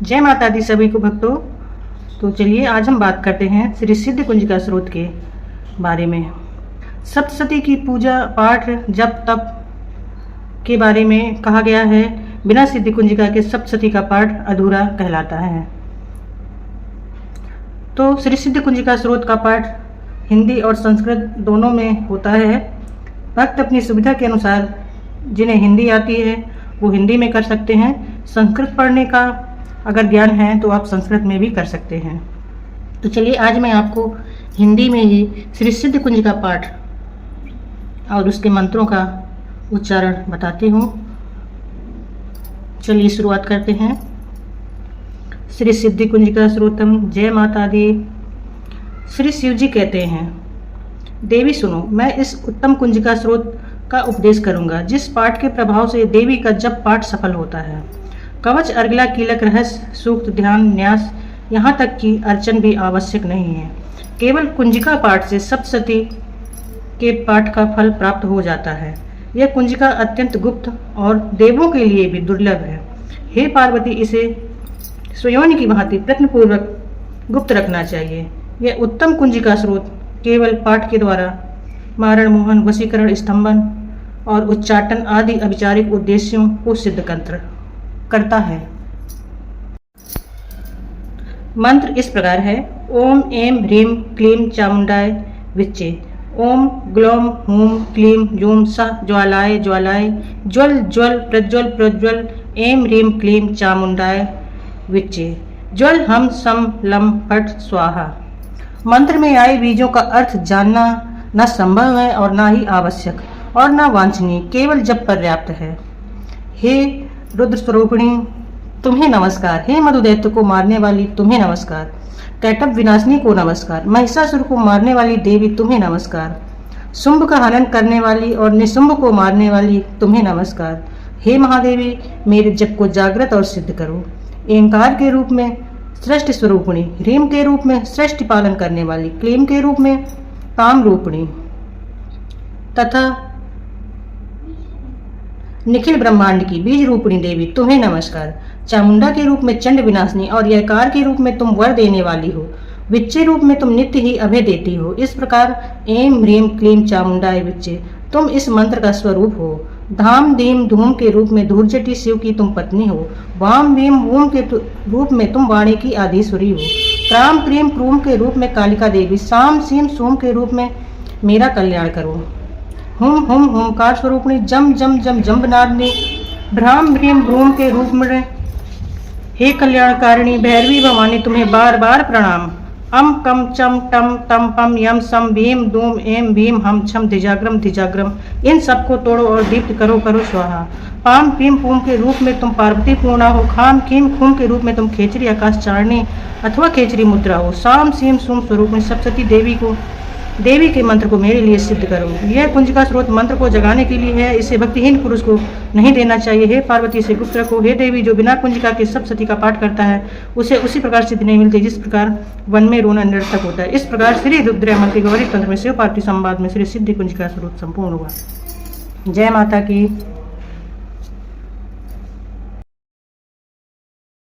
जय माता दी सभी को भक्तों। तो चलिए आज हम बात करते हैं श्री सिद्ध कुंजिका स्रोत के बारे में। सप्तशती की पूजा पाठ जप तप के बारे में कहा गया है। बिना सिद्ध कुंजिका के सप्तशती का पाठ अधूरा कहलाता है। तो श्री सिद्ध कुंजिका स्रोत का पाठ हिंदी और संस्कृत दोनों में होता है। भक्त अपनी सुविधा के अनुसार जिन्हें हिंदी आती है वो हिंदी में कर सकते हैं। संस्कृत पढ़ने का अगर ज्ञान है तो आप संस्कृत में भी कर सकते हैं। तो चलिए आज मैं आपको हिंदी में ही श्री सिद्ध कुंजिका पाठ और उसके मंत्रों का उच्चारण बताती हूँ। चलिए शुरुआत करते हैं। श्री सिद्धि कुंजिका स्रोतम। जय माता दी। श्री शिव जी कहते हैं, देवी सुनो, मैं इस उत्तम कुंजिका स्रोत का उपदेश करूंगा जिस पाठ के प्रभाव से देवी का जप पाठ सफल होता है। कवच अर्गला कीलक रहस्य सूक्त ध्यान न्यास यहाँ तक कि अर्चन भी आवश्यक नहीं है। केवल कुंजिका पाठ से सप्तशती के पाठ का फल प्राप्त हो जाता है। यह कुंजिका अत्यंत गुप्त और देवों के लिए भी दुर्लभ है। हे पार्वती, इसे स्वयं की भांति प्रयत्नपूर्वक गुप्त रखना चाहिए। यह उत्तम कुंजिका स्रोत केवल पाठ के द्वारा मारण मोहन वशीकरण स्तंभन और उच्चाटन आदि अभिचारिक उद्देश्यों को सिद्ध करता है। मंत्र इस प्रकार है। ओम ऐं ह्रीं क्लीं चामुंडाय विच्चे। ओम ग्लौम हूं क्लीं जूं सः ज्वालाय ज्वालाय ज्वल ज्वल प्रज्वल प्रज्वल ऐं ह्रीं क्लीं चामुंडाय विच्चे। ज्वल हम सम लम फट स्वाहा। मंत्र में आए बीजों का अर्थ जानना न संभव है और न ही आवश्यक और न वांछनीय, केवल जब पर्याप्त है। हे रुद्र स्वरूपिणी तुम्हें नमस्कार। हे मधुदैत्य को मारने वाली तुम्हें नमस्कार। कैटभ विनाशिनी को नमस्कार। महिषासुर को मारने वाली देवी तुम्हें नमस्कार। शुंभ का हनन करने वाली और निशुंभ को मारने वाली तुम्हें नमस्कार। हे महादेवी, मेरे जप को जागृत और सिद्ध करो। एंकार के रूप में सृष्टि स्वरूपिणी, ह्रीम के रूप में सृष्टि पालन करने वाली, क्लीम के रूप में काम रूपिणी तथा निखिल ब्रह्मांड की बीज रूपिणी देवी तुम्हें नमस्कार। चामुंडा के रूप में चंड विनाशिनी और यकार के रूप में तुम वर देने वाली हो। विच्चे रूप में तुम नित्य ही अभय देती हो। इस प्रकार ऐं ह्रीं क्लीं चामुंडाय विच्चे तुम इस मंत्र का स्वरूप हो। धाम धीम धूम के रूप में धूर्जटी शिव की तुम पत्नी हो। वाम वीम वूम के रूप में तुम वाणी की आदिश्वरी हो। क्राम क्रीम क्रूम के रूप में कालिका देवी। साम सीम सोम के रूप में मेरा कल्याण करो। हुम हुम हुमकार स्वरूपणी जम जम जम जम्बनादिनी भ्राम भ्रीम भ्रूम के रूप में हे कल्याणकारिणी भैरवी भवानी तुम्हें बार बार प्रणाम। अम कम चम टम तम पम यम सम भीम दूम एम भीम हम छम धिजाग्रम धिजाग्रम इन सबको तोड़ो और दीप्त करो करो स्वाहा। पाम पीम पूम के रूप में तुम पार्वती पूर्णा हो। खाम खीम खूम के रूप में तुम खेचरी आकाश चारणी अथवा खेचरी मुद्रा हो। साम सीम सूम स्वरूप में सप्तशती देवी के मंत्र को मेरे लिए सिद्ध करो। यह कुंजिका स्रोत मंत्र को जगाने के लिए है। इसे भक्तिहीन पुरुष को नहीं देना चाहिए। हे पार्वती से गुप्त रखो। हे देवी, जो बिना कुंजिका के सप्तशती का पाठ करता है उसे उसी प्रकार सिद्ध नहीं मिलती जिस प्रकार वन में रोना निरर्थक होता है। इस प्रकार श्री रुद्रयामल के गौरी तंत्र में शिव पार्वती संवाद में श्री सिद्धि कुंजिका स्रोत संपूर्ण हुआ। जय माता की।